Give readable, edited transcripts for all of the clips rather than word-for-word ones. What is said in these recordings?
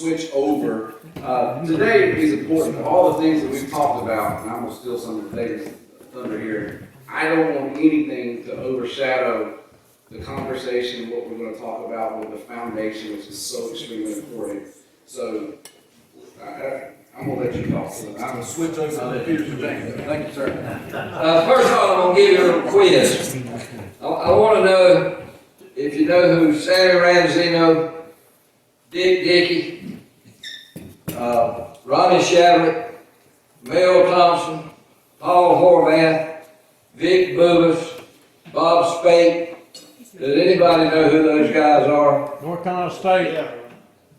switch over. Today is important for all the things that we've talked about, and I'm gonna steal some of David's thunder here. I don't want anything to overshadow the conversation, what we're gonna talk about with the foundation, which is so extremely important. So, I'm gonna let you talk. I'm gonna switch over to the Peterson James. Thank you, sir. First of all, I'm gonna give you a little quiz. I wanna know if you know who Sammy Ranzino, Dick Dickey, Ronnie Shavlick, Mel Thompson, Paul Horvath, Vic Bubas, Bob Spate. Does anybody know who those guys are? North Carolina State. Yeah.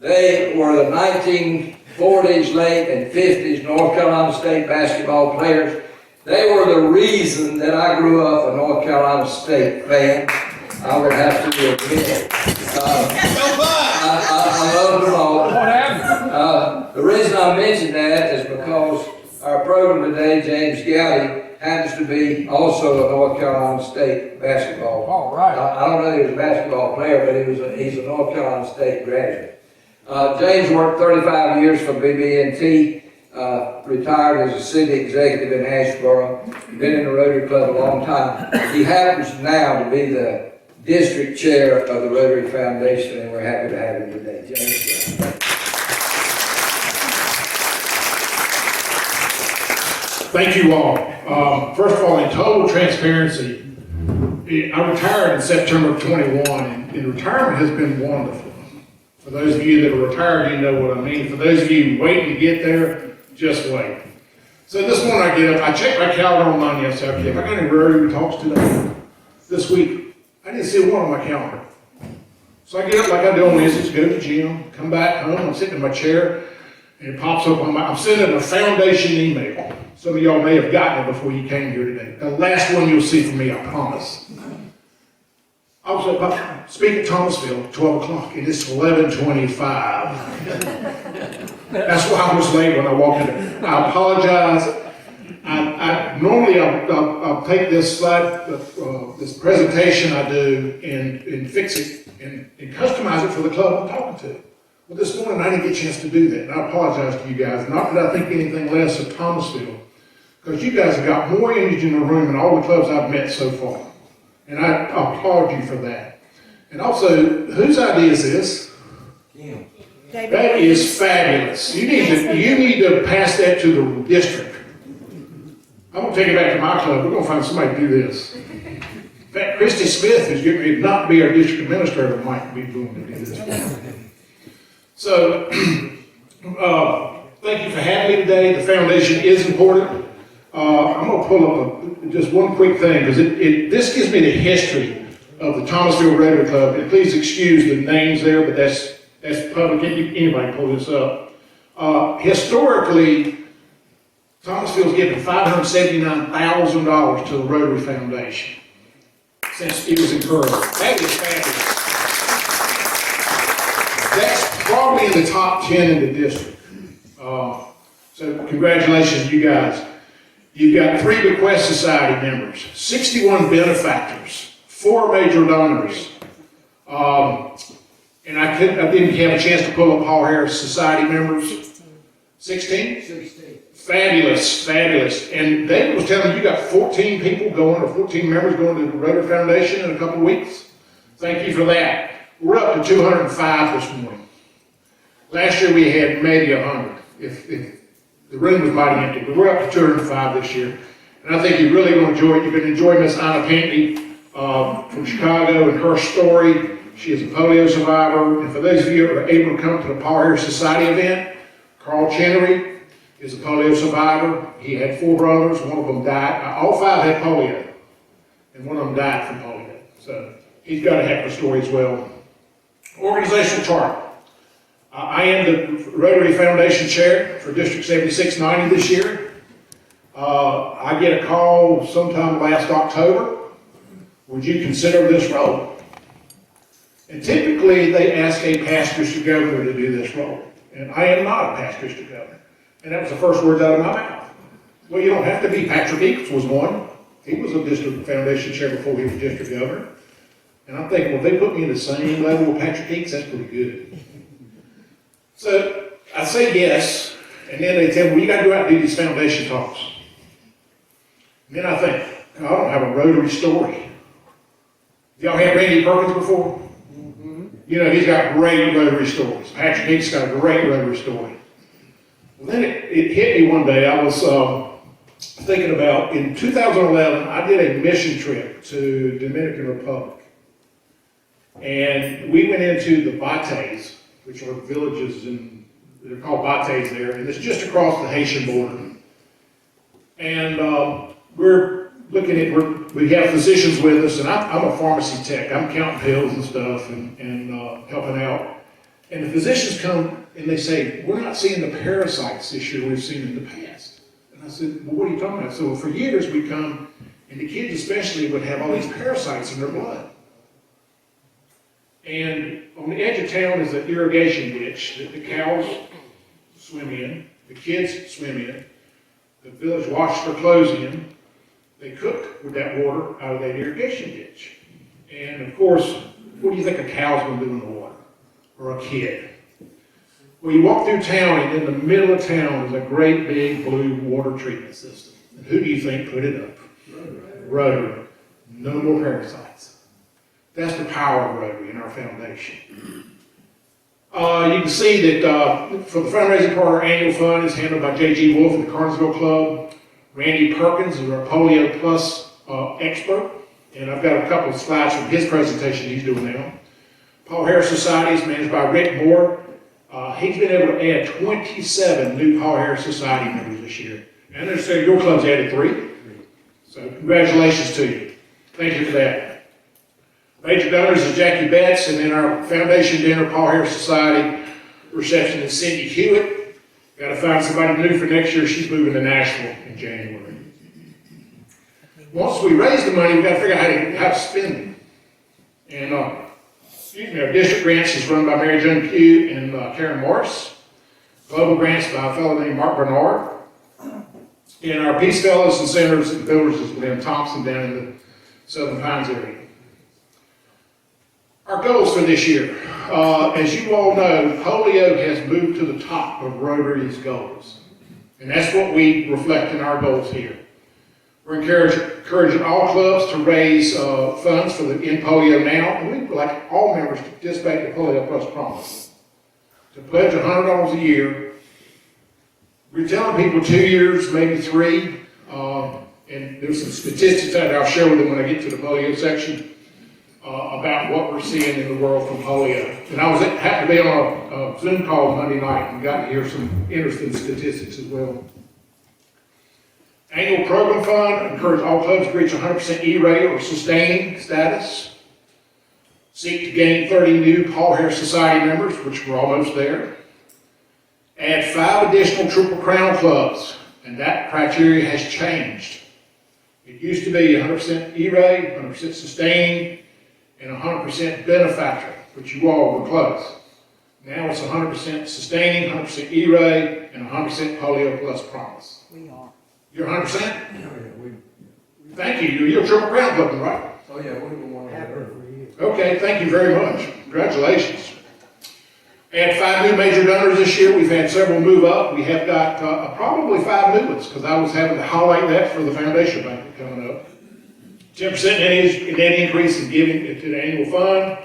They were the 1940s, late and 50s North Carolina State basketball players. They were the reason that I grew up a North Carolina State fan. I would have to admit. I love them all. What happened? The reason I mention that is because our program today, James Gouty, happens to be also a North Carolina State basketball. All right. I don't know if he was a basketball player, but he's a North Carolina State graduate. James worked 35 years for BB&T, retired as a city executive in Asheboro, been in the Rotary Club a long time. He happens now to be the district chair of the Rotary Foundation, and we're happy to have him today. James. Thank you all. First of all, in total transparency, I retired in September of 21, and retirement has been wonderful. For those of you that are retired, you know what I mean. For those of you waiting to get there, just wait. So this morning I get up, I checked my calendar online yesterday. If I got any Rotary talks today, this week, I didn't see one on my calendar. So I get up like I do on Wednesdays, go to the gym, come back home, I'm sitting in my chair, and it pops up on I'm sending a foundation email. Some of y'all may have gotten it before you came here today. The last one you'll see from me, I promise. I was about to speak at Thomasville at 12 o'clock, and it's 11:25. That's why I was late when I walked in. I apologize. Normally I'll take this slide, this presentation I do, and fix it and customize it for the club I'm talking to. Well, this morning I didn't get a chance to do that, and I apologize to you guys. Not that I think anything less of Thomasville, because you guys have got more energy in the room than all the clubs I've met so far. And I applaud you for that. And also, whose idea is this? That is fabulous. You need to pass that to the district. I'm gonna take it back to my club. We're gonna find somebody to do this. In fact, Christy Smith is getting ready to not be our district administrator, might be going to do this. So, thank you for having me today. The foundation is important. I'm going to pull up just one quick thing, because this gives me the history of the Thomasville Rotary Club. And please excuse the names there, but that's public. Anybody can pull this up. Historically, Thomasville's given $579,000 to the Rotary Foundation since it was encouraged. That is fabulous. That's probably in the top 10 in the district. So congratulations, you guys. You've got 3 bequest society members, 61 benefactors, 4 major donors. And I didn't have a chance to pull up Paul Harris Society members. 16? 16. Fabulous, fabulous. And David was telling me you got 14 people going, or 14 members going to the Rotary Foundation in a couple of weeks. Thank you for that. We're up to 205 this morning. Last year we had maybe 100. If the room was mighty empty, but we're up to 205 this year. And I think you're really going to enjoy it. You're going to enjoy Miss Anna Pinckney from Chicago and her story. She is a polio survivor. And for those of you who are able to come to the Paul Harris Society event, Carl Chenery is a polio survivor. He had 4 brothers. One of them died. All 5 had polio, and one of them died from polio. So he's got a heck of a story as well. Organizational chart. I am the Rotary Foundation Chair for District 7690 this year. I get a call sometime last October. Would you consider this role? And typically they ask a pastor's to governor to do this role. And I am not a pastor's to governor. And that was the first words out of my mouth. Well, you don't have to be. Patrick Eakes was one. He was a district foundation chair before he was district governor. And I'm thinking, well, if they put me in the same level with Patrick Eakes, that's pretty good. So I say yes, and then they tell me, well, you gotta go out and do these foundation talks. And then I think, I don't have a Rotary story. Y'all had Randy Perkins before? You know, he's got great Rotary stories. Patrick Heath's got a great Rotary story. Well, then it hit me one day. I was thinking about, in 2011, I did a mission trip to Dominican Republic. And we went into the Bates, which are villages, and they're called Bates there, and it's just across the Haitian border. And we're looking at, we have physicians with us, and I'm a pharmacy tech. I'm counting pills and stuff and helping out. And the physicians come and they say, we're not seeing the parasites this year we've seen in the past. And I said, well, what are you talking about? So for years we come, and the kids especially would have all these parasites in their blood. And on the edge of town is an irrigation ditch that the cows swim in, the kids swim in, the village washes their clothes in, they cook with that water out of that irrigation ditch. And of course, what do you think a cow's gonna do in the water? Or a kid? Well, you walk through town, and in the middle of town is a great big blue water treatment system. And who do you think put it up? Rotary. No more parasites. That's the power of Rotary in our foundation. You can see that for the fundraising part, our annual fund is handled by J.G. Wolf of the Carnesville Club. Randy Perkins is our Polio Plus expert. And I've got a couple of slides from his presentation he's doing now. Paul Harris Society is managed by Rick Moore. He's been able to add 27 new Paul Harris Society members this year. And there's your club's added 3. So congratulations to you. Thank you for that. Major donors is Jackie Betts, and then our foundation dinner, Paul Harris Society reception is Cindy Hewitt. Got to find somebody new for next year. She's moving to Nashville in January. Once we raise the money, we've got to figure out how to spend it. And our district grants is run by Mary Joan Pugh and Karen Morris. Global grants by a fellow named Mark Bernard. And our Peace Fellows and Centers and Builders is William Thompson down in the Southern Pines area. Our goals for this year. As you all know, polio has moved to the top of Rotary's goals. And that's what we reflect in our goals here. We're encouraging all clubs to raise funds for the In Polio Now, and we'd like all members to participate in the Polio Plus Promise. To pledge $100 a year. We're telling people 2 years, maybe 3, and there's some statistics that I'll share with them when I get to the polio section about what we're seeing in the world from polio. And I happened to be on a Zoom call Monday night and got to hear some interesting statistics as well. Annual program fund, encourage all clubs to reach 100% E-rate or sustaining status. Seek to gain 30 new Paul Harris Society members, which we're almost there. Add 5 additional Triple Crown clubs, and that criteria has changed. It used to be 100% E-rate, 100% sustaining, and 100% benefactor, which you all were close. Now it's 100% sustaining, 100% E-rate, and 100% Polio Plus Promise. We are. You're 100%? Yeah, Thank you. You're a Triple Crown club, right? oh yeah, we were one of them. Okay, thank you very much. Congratulations. Add 5 new major donors this year. We've had several move up. We have got probably 5 new ones, because I was having to highlight that for the foundation banquet coming up. 10% net increase in giving to the annual fund.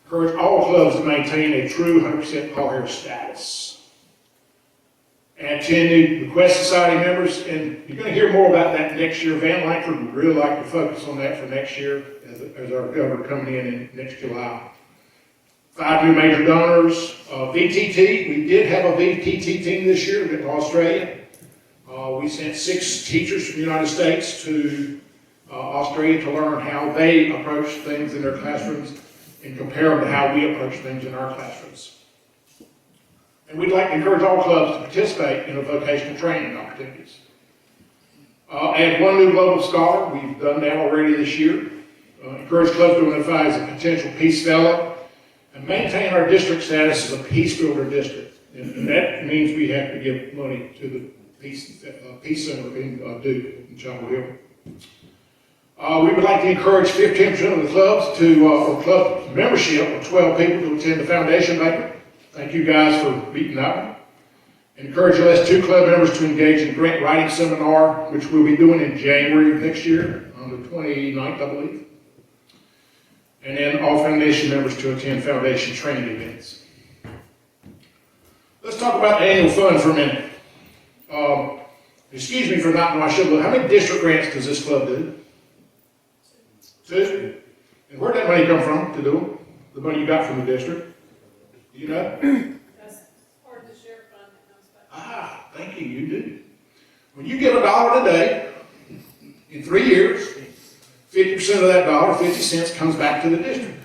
Encourage all clubs to maintain a true 100% Paul Harris status. Add 10 new Request Society members, and you're going to hear more about that next year. Van Langford would really like to focus on that for next year as our governor coming in next July. 5 new major donors. VTT, we did have a VTT team this year in Australia. We sent 6 teachers from the United States to Australia to learn how they approach things in their classrooms and compare them to how we approach things in our classrooms. And we'd like to encourage all clubs to participate in the vocational training opportunities. Add 1 new global scholar. We've done that already this year. Encourage clubs to identify as a potential Peace Fellow and maintain our district status as a Peace Builder district. And that means we have to give money to the Peace Center in Duke, in Chapel Hill. We would like to encourage 15% of the clubs or club membership of 12 people to attend the foundation banquet. Thank you guys for beating that one. Encourage the last 2 club members to engage in grant writing seminar, which we'll be doing in January of next year, on the 29th, I believe. And then all foundation members to attend foundation training events. Let's talk about the annual fund for a minute. Excuse me for not knowing, I should look. How many district grants does this club do? 2? And where'd that money come from to do them? The money you got from the district? Do you know? That's part of the share fund that comes back. Ah, thank you, you do. When you give $1 today, in 3 years, 50% of that dollar, 50 cents, comes back to the district.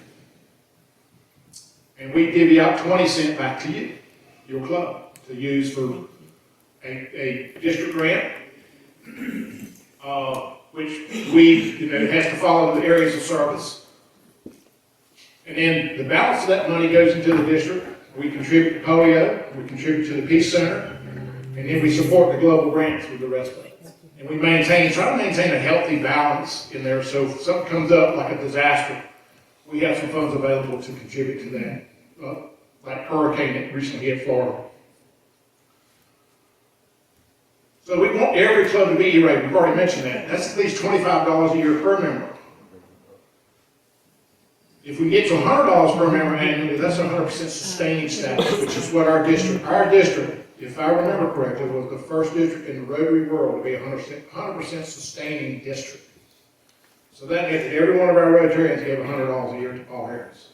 And we divvy out 20 cents back to you, your club, to use for a district grant, which has to follow the areas of service. And then the balance of that money goes into the district. We contribute to polio, we contribute to the Peace Center, and then we support the global grants with the rest of it. And we try to maintain a healthy balance in there, so if something comes up like a disaster, we have some funds available to contribute to that, like hurricane that recently hit Florida. So we want every club to be E-rated. We've already mentioned that. That's at least $25 a year per member. If we get to $100 per member annually, that's 100% sustaining status, which is what our district, if I remember correctly, was the first district in the Rotary world to be 100% sustaining district. So that meant that every one of our Rotarians gave $100 a year to Paul Harris.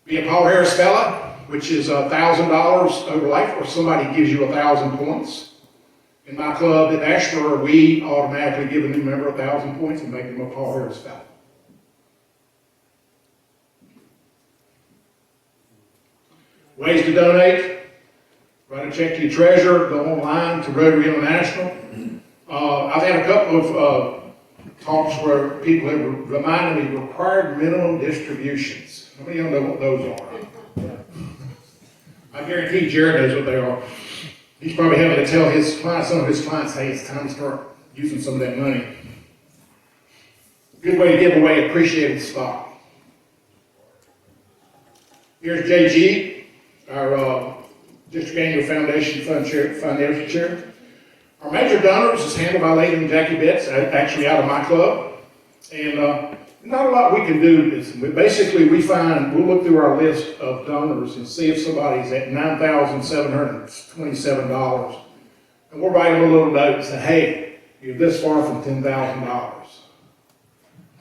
Be a Paul Harris Fellow, which is $1,000 over life, or somebody gives you 1,000 points. In my club at Asheboro, we automatically give a new member 1,000 points and make them a Paul Harris Fellow. Ways to donate: write a check to your treasurer, go online to Rotary International. I've had a couple of talks where people have reminded me required minimum distributions. How many of you know what those are? I guarantee Jared knows what they are. He's probably having to tell his clients, some of his clients, hey, it's time to start using some of that money. Good way to give away appreciated stock. Here's JG, our District Annual Foundation Financial Chair. Our major donors is handled by Lady and Jackie Betts, actually out of my club. And not a lot we can do is, basically we'll look through our list of donors and see if somebody's at $9,727. And we'll write them a little note and say, hey, you're this far from $10,000.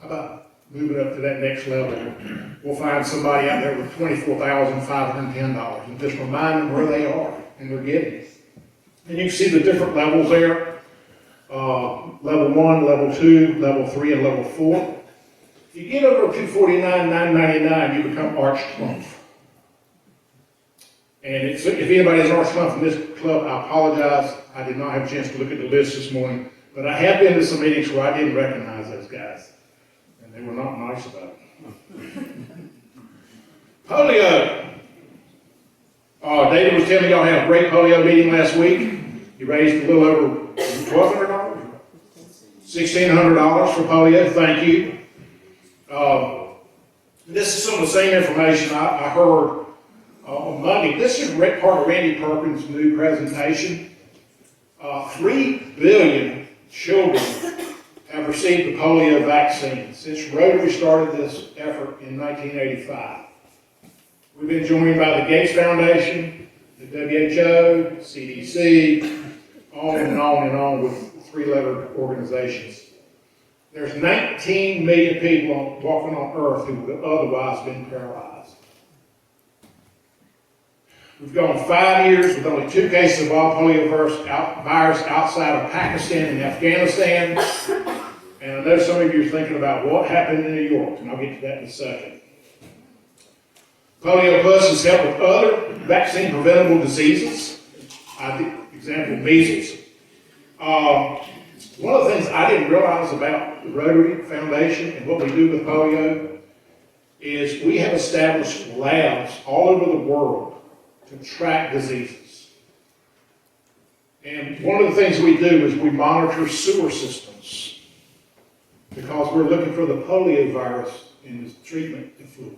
How about moving up to that next level? We'll find somebody out there with $24,510 and just remind them where they are and they're getting. And you can see the different levels there. Level 1, level 2, level 3, and level 4. If you get over $249,999, you become Arch Trump. And if anybody is Arch Trump from this club, I apologize. I did not have a chance to look at the list this morning, but I have been to some meetings where I didn't recognize those guys, and they were not nice about it. Polio. David was telling me y'all had a great polio meeting last week. You raised a little over $1,200? $1,600 for polio. Thank you. This is some of the same information I heard on Monday. This is part of Randy Perkins' new presentation. 3 billion children have received the polio vaccine since Rotary started this effort in 1985. We've been joined by the Gates Foundation, the WHO, CDC, on and on and on with 3-lettered organizations. There's 19 million people walking on Earth who would have otherwise been paralyzed. We've gone 5 years with only 2 cases of all polio virus outside of Pakistan and Afghanistan. And I know some of you are thinking about what happened in New York, and I'll get to that in a second. Polio Plus has helped with other vaccine-preventable diseases. Example, measles. One of the things I didn't realize about the Rotary Foundation and what we do with polio is we have established labs all over the world to track diseases. And one of the things we do is we monitor sewer systems because we're looking for the polio virus in the treatment fluid.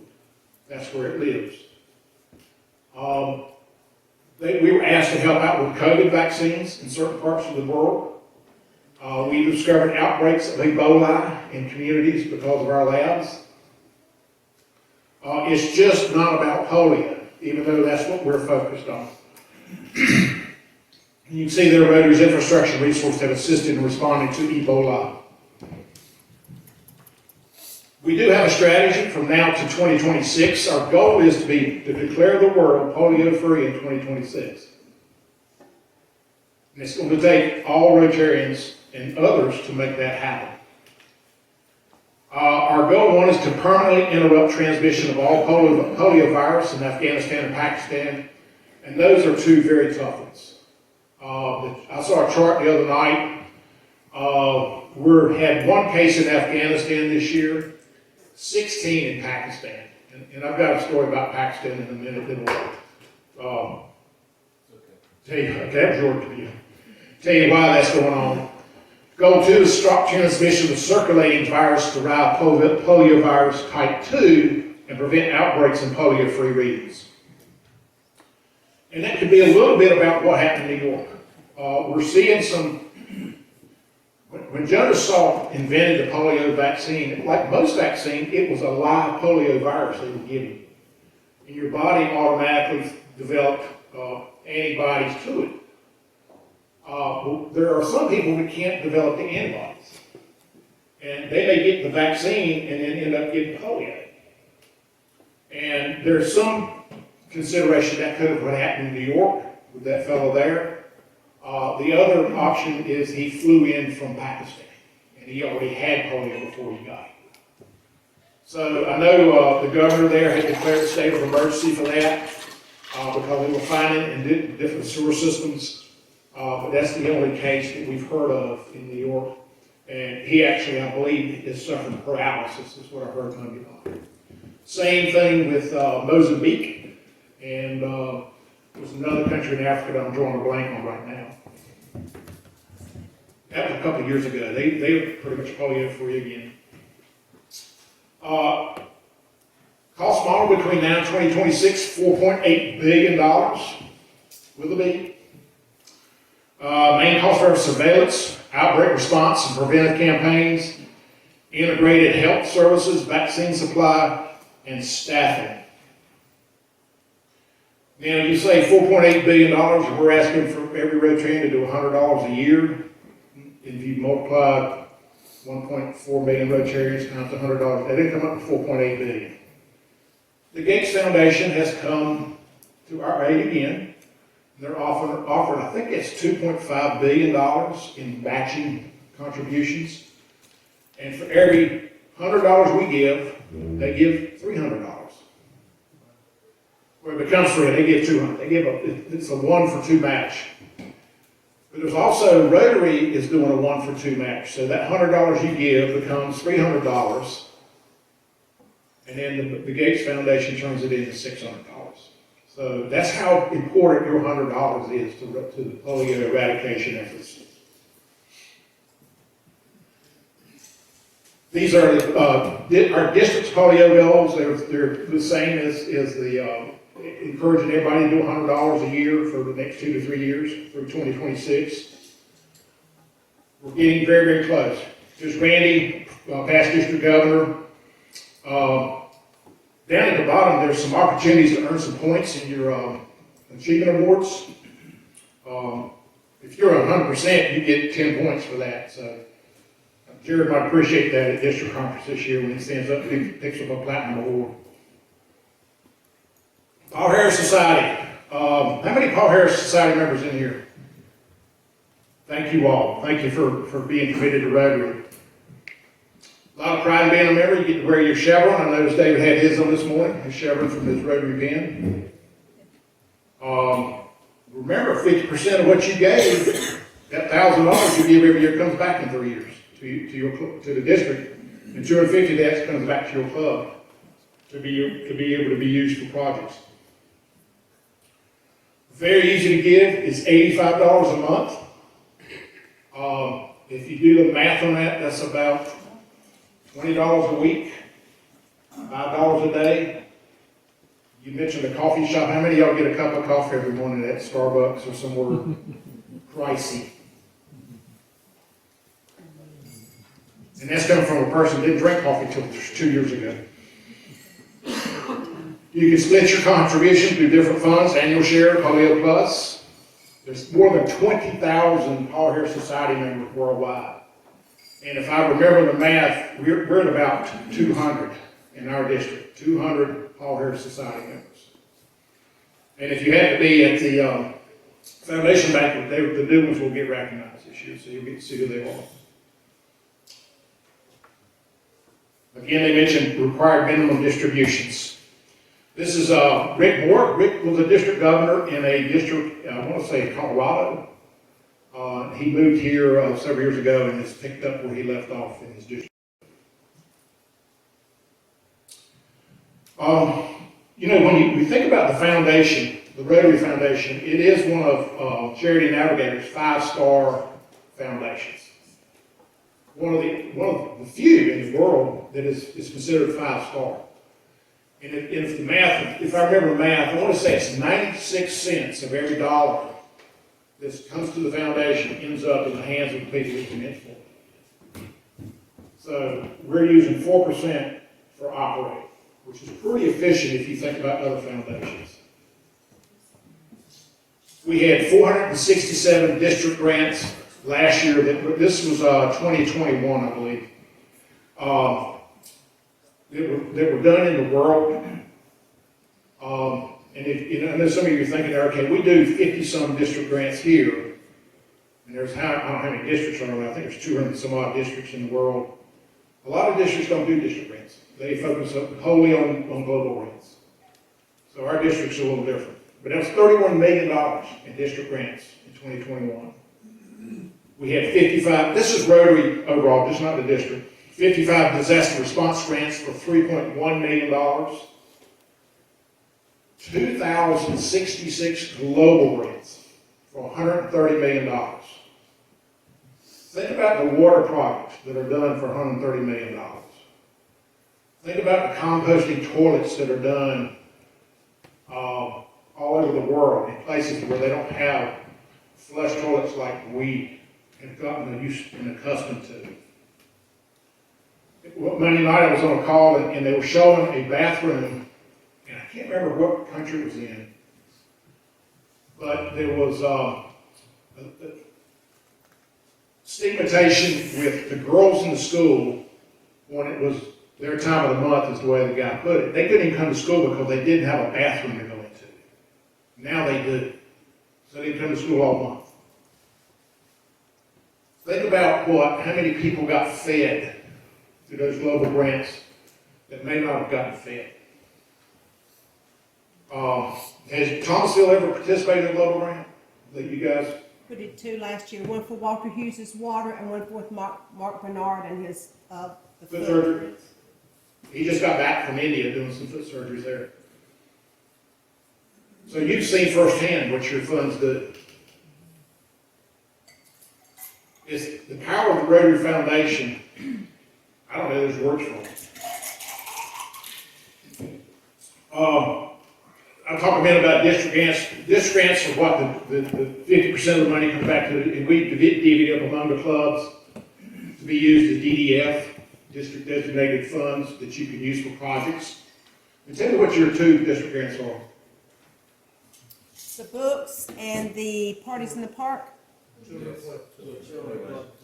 That's where it lives. We were asked to help out with COVID vaccines in certain parts of the world. We discovered outbreaks of Ebola in communities because of our labs. It's just not about polio, even though that's what we're focused on. You can see there Rotary's infrastructure resources have assisted in responding to Ebola. We do have a strategy from now to 2026. Our goal is to declare the world polio-free in 2026. And it's going to take all Rotarians and others to make that happen. Our goal one is to permanently interrupt transmission of all polio virus in Afghanistan and Pakistan, and those are two very tough ones. I saw a chart the other night. We had one case in Afghanistan this year, 16 in Pakistan, and I've got a story about Pakistan in a minute that'll tell you why that's going on. Goal 2 is stop transmission of circulating virus-derived poliovirus type 2 and prevent outbreaks in polio-free regions. And that could be a little bit about what happened in New York. We're seeing some, when Jonas Salk invented the polio vaccine, like most vaccines, it was a live polio virus they were giving. And your body automatically developed antibodies to it. There are some people who can't develop the antibodies. And they may get the vaccine and then end up getting polio. And there's some consideration that could have happened in New York with that fellow there. The other option is he flew in from Pakistan, and he already had polio before he got it. So I know the governor there had declared a state of emergency for that because they were finding it in different sewer systems. But that's the only case that we've heard of in New York. And he actually, I believe, is suffering paralysis, is what I heard Monday night. Same thing with Mozambique, and there's another country in Africa that I'm drawing a blank on right now. That was a couple of years ago. They were pretty much polio-free again. Cost model between now and 2026, $4.8 billion with a B. Main cost are surveillance, outbreak response and preventive campaigns, integrated health services, vaccine supply, and staffing. Now, you say $4.8 billion, and we're asking for every Rotarian to do $100 a year. If you multiply 1.4 million Rotarians times $100, that didn't come up to $4.8 billion. The Gates Foundation has come to our aid again. They're offering, I think it's $2.5 billion in matching contributions. And for every $100 we give, they give $300. When it becomes free, they give $200. It's a 1-for-2 match. But there's also, Rotary is doing a 1-for-2 match. So that $100 you give becomes $300. And then the Gates Foundation turns it into $600. So that's how important your $100 is to the polio eradication efforts. These are our district's polio goals. They're the same as the encouraging everybody to do $100 a year for the next 2 to 3 years through 2026. We're getting very, very close. There's Randy, past district governor. Down at the bottom, there's some opportunities to earn some points in your achievement awards. If you're 100%, you get 10 points for that. So Jared might appreciate that at district conference this year when he stands up and picks up a platinum award. Paul Harris Society. How many Paul Harris Society members in here? Thank you all. Thank you for being committed to Rotary. A lot of pride in being a member. You get to wear your chevron. I noticed David had his on this morning, his chevron from his Rotary pin. Remember, 50% of what you gave, that $1,000 you give every year comes back in 3 years to the district, and $250 of that comes back to your club to be able to be used for projects. Very easy to give. It's $85 a month. If you do the math on that, that's about $20 a week. $5 a day. You mentioned a coffee shop. How many of y'all get a cup of coffee every morning at Starbucks or somewhere pricey? And that's coming from a person who didn't drink coffee till 2 years ago. You can split your contribution through different funds, annual share, Polio Plus. There's more than 20,000 Paul Harris Society members worldwide. And if I remember the math, we're at about 200 in our district, 200 Paul Harris Society members. And if you happen to be at the Foundation Banquet, the new ones will get recognized this year, so you'll get to see who they are. Again, they mentioned required minimum distributions. This is Rick Moore. Rick was a district governor in a district, I want to say Colorado. He moved here several years ago and has picked up where he left off in his district. You know, when you think about the foundation, the Rotary Foundation, it is one of Charity Navigator's 5-star foundations. One of the few in the world that is considered 5-star. And if the math, if I remember math, I want to say it's 96 cents of every dollar that comes to the foundation ends up in the hands of the people who commit for it. So we're using 4% for operating, which is pretty efficient if you think about other foundations. We had 467 district grants last year. This was 2021, I believe. That were done in the world. And if, I know some of you are thinking, okay, we do 50-some district grants here, and there's I don't know how many districts are around. I think there's 200 some odd districts in the world. A lot of districts don't do district grants. They focus wholly on global grants. So our district's a little different. But that was $31 million in district grants in 2021. We had 55, this is Rotary overall, just not the district, 55 disaster response grants for $3.1 million. 2,066 global grants for $130 million. Think about the water projects that are done for $130 million. Think about the composting toilets that are done all over the world in places where they don't have flush toilets like we have gotten used and accustomed to. Monday night I was on a call and they were showing a bathroom, and I can't remember what country it was in, but there was stigmatization with the girls in the school when it was their time of the month, is the way the guy put it. They couldn't even come to school because they didn't have a bathroom to go into. Now they do. So they come to school all month. Think about how many people got fed through those global grants that may not have gotten fed. Has Thomasville ever participated in a global grant? That you guys? We did 2 last year, one for Walter Hughes's water and one for Mark Bernard and his the Foot surgery. He just got back from India doing some foot surgeries there. So you've seen firsthand what your funds do. It's the power of the Rotary Foundation. I don't know, there's words for it. I'll talk a minute about district grants. District grants are what the 50% of the money comes back to, and we divvy it up among the clubs to be used as DDF, district designated funds that you can use for projects. And tell me what your 2 district grants are. The books and the parties in the park.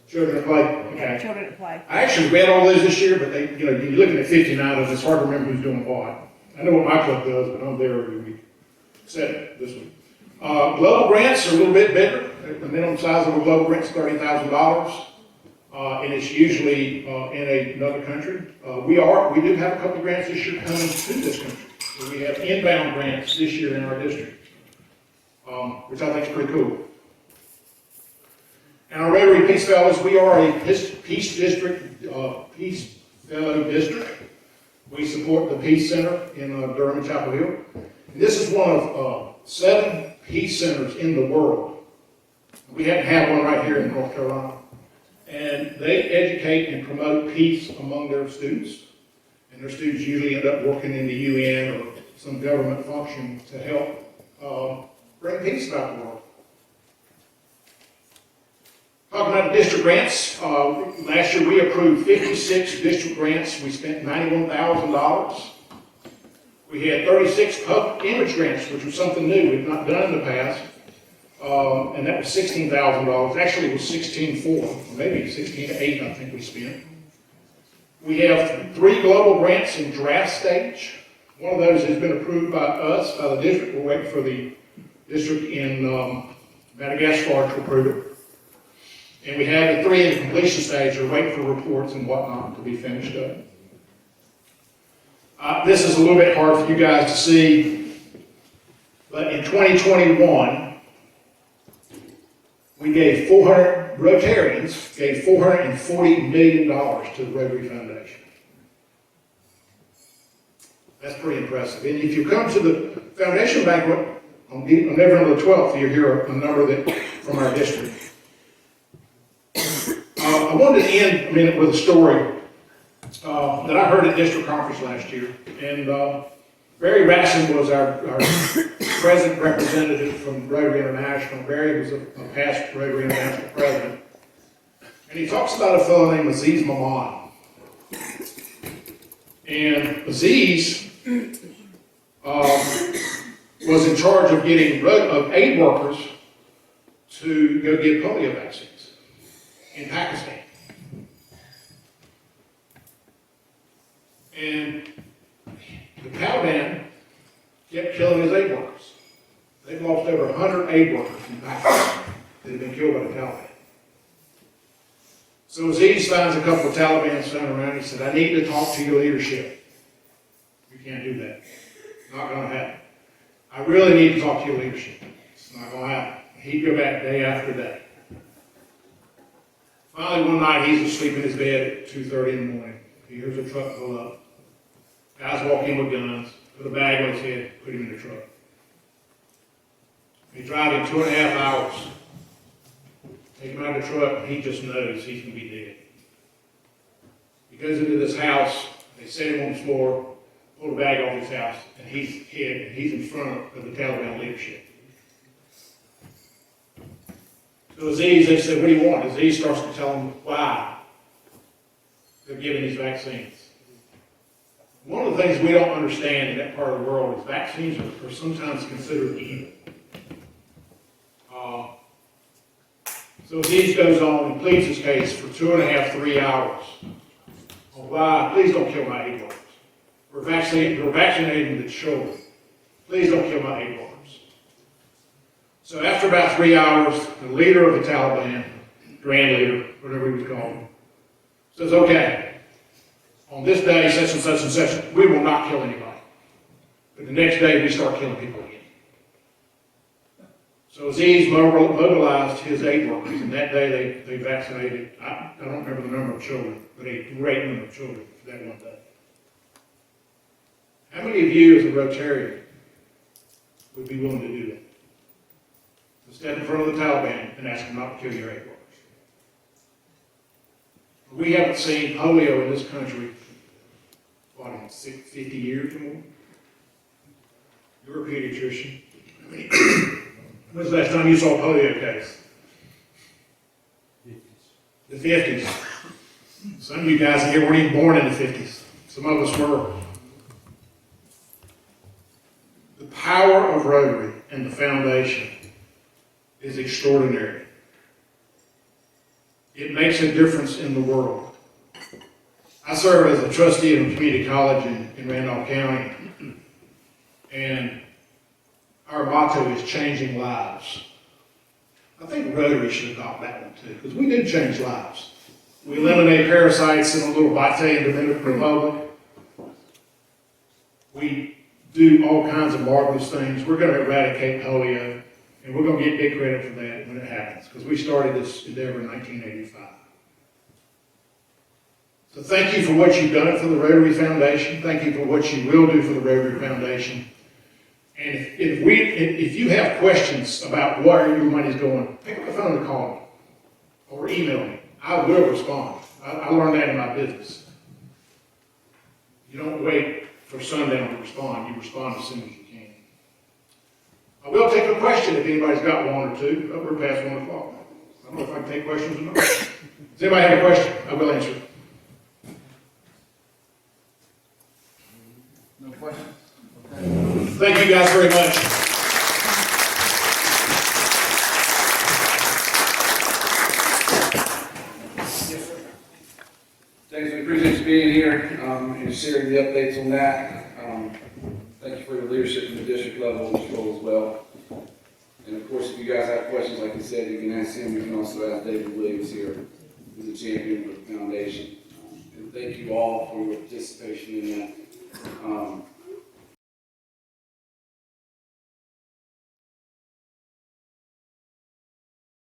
Children at Play. Okay. Children at Play. I actually read all those this year, but you're looking at 59 of them. It's hard to remember who's doing what. I know what my club does, but I'm there every week. Except this week. Global grants are a little bit bigger. The minimum size of a global grant is $30,000. And it's usually in another country. We do have a couple of grants this year coming to this country. So we have inbound grants this year in our district, which I think is pretty cool. And our Rotary Peace Fellows, we are a Peace District, Peace Fellow District. We support the Peace Center in Durham and Chapel Hill. And this is one of 7 Peace Centers in the world. We happen to have one right here in North Carolina. And they educate and promote peace among their students. and their students usually end up working in the UN or some government function to help bring peace about the world. Talking about district grants, last year we approved 56 district grants. We spent $91,000. We had 36 public image grants, which was something new we've not done in the past. And that was $16,000. Actually, it was $16,400, maybe $16,800, I think we spent. We have 3 global grants in draft stage. One of those has been approved by us, by the district. We're waiting for the district in Madagascar to approve it. And we have the 3 in the completion stage. We're waiting for reports and whatnot to be finished up. This is a little bit hard for you guys to see, but in 2021, we gave Rotarians gave $440 million to the Rotary Foundation. That's pretty impressive. And if you come to the foundation banquet on November the 12th, you hear a number from our district. I wanted to end a minute with a story that I heard at district conference last year. And Barry Ratson was our present representative from Rotary International. Barry was a past Rotary International president. And he talks about a fellow named Aziz Maman. And Aziz was in charge of getting aid workers to go get polio vaccines in Pakistan. And the Taliban kept killing his aid workers. They've lost over 100 aid workers in Pakistan that have been killed by the Taliban. So Aziz finds a couple of Taliban standing around and he said, I need to talk to your leadership. You can't do that. It's not going to happen. I really need to talk to your leadership. It's not going to happen. He'd go back day after day. Finally, one night, he's asleep in his bed at 2:30 in the morning. He hears a truck pull up. Guys walk in with guns, put a bag on his head, put him in the truck. They drive him 2.5 hours. Take him out of the truck, and he just knows he's going to be dead. He goes into this house, they set him on the floor, pull the bag off his house, and he's in front of the Taliban leadership. So Aziz, they said, what do you want? Aziz starts to tell them why they're giving these vaccines. One of the things we don't understand in that part of the world is vaccines are sometimes considered evil. So Aziz goes on and pleads his case for 2.5, 3 hours. Oh, why? Please don't kill my aid workers. We're vaccinating the children. Please don't kill my aid workers. So after about 3 hours, the leader of the Taliban, grand leader, whatever he was called, says, okay, on this day, such and such and such, we will not kill anybody. But the next day, we start killing people again. So Aziz mobilized his aid workers, and that day they vaccinated, I don't remember the number of children, but a great number of children for that one day. How many of you as a Rotarian would be willing to do that? To step in front of the Taliban and ask them not to kill your aid workers? We haven't seen polio in this country, what, in 50 years or more? You're a pediatrician. When's the last time you saw a polio case? The 50s. Some of you guys in here weren't even born in the 50s. Some of us were. The power of Rotary and the foundation is extraordinary. It makes a difference in the world. I serve as a trustee of a community college in Randolph County, and our motto is changing lives. I think Rotary should adopt that one too, because we do change lives. We eliminate parasites in a little Vitae in the Dominican Republic. We do all kinds of marvelous things. We're going to eradicate polio, and we're going to get big credit for that when it happens, because we started this endeavor in 1985. So thank you for what you've done for the Rotary Foundation. Thank you for what you will do for the Rotary Foundation. And if you have questions about where your money's going, pick up the phone and call me or email me. I will respond. I learned that in my business. You don't wait for sundown to respond, you respond as soon as you can. I will take a question if anybody's got one or two. Oh, we're past 1 o'clock. I don't know if I can take questions or not. Does anybody have a question? I will answer. No questions? Thank you guys very much. James, we appreciate you being here, and sharing the updates on that. Thank you for your leadership in the district level in this role as well. And of course, if you guys have questions, like I said, you can ask him. You can also ask David Williams here, who's a champion for the foundation. And thank you all for your participation in that.